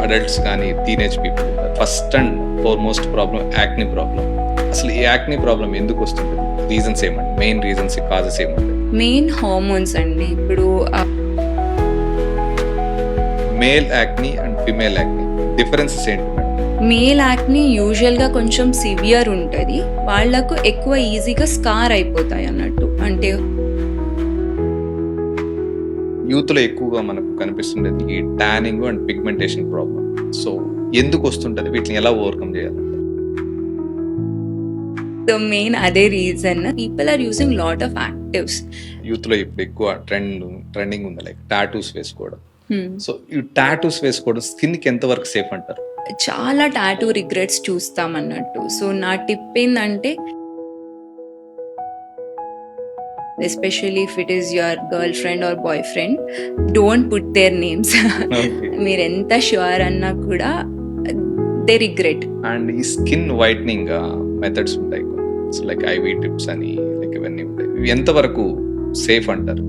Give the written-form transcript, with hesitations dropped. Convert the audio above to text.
Adults కానీ teenage people first and foremost problem acne problem. అసలు ఈ యాక్ని ప్రాబ్లం ఎందుకు వస్తుంది? రీజన్స్ ఏమండి? మెయిన్ రీజన్స్, కాజెస్ ఏమంటాయి? మెయిన్ హార్మోన్స్ అండి. ఇప్పుడు male acne and female acne differences ఏంటి మేడం? మేల్ యాక్ని యూజువల్గా కొంచెం సివియర్ ఉంటుంది, వాళ్ళకు ఎక్కువ ఈజీగా స్కార్ అయిపోతాయి అన్నట్టు. అంటే యూత్లో ఎక్కువగా మనకు కనిపిస్తుండేది ఈ tanning and pigmentation problem. So ఎందుకు వస్తుంటుంది? వీటిని ఎలా ఓవర్కమ్ చేయాలంటే? మెయిన్ అదే reason. People are using lot of actives. యూత్లో ఇప్పుడు ఎక్కువ ట్రెండింగ్ ఉంది లైక్ టాటూస్ వేసుకోవడం. సో ఈ టాటూస్ వేసుకోవడం స్కిన్కి ఎంతవరకు సేఫ్ అంటారు? చాలా టాటూ రిగ్రెట్స్ చూస్తాం అన్నట్టు. సో నా టిప్ ఏంటంటే, especially if it is your girl friend or boy friend, don't put their names. మీరు ఎంత ష్యూర్ అన్నా కూడా దే రిగ్రెట్. అండ్ ఈ స్కిన్ వైట్నింగ్ మెథడ్స్ ఉంటాయి, లైక్ ఐవీ టిప్స్ అని, లైక్ ఇవన్నీ ఉంటాయి. ఇవి ఎంతవరకు సేఫ్ అంటారు?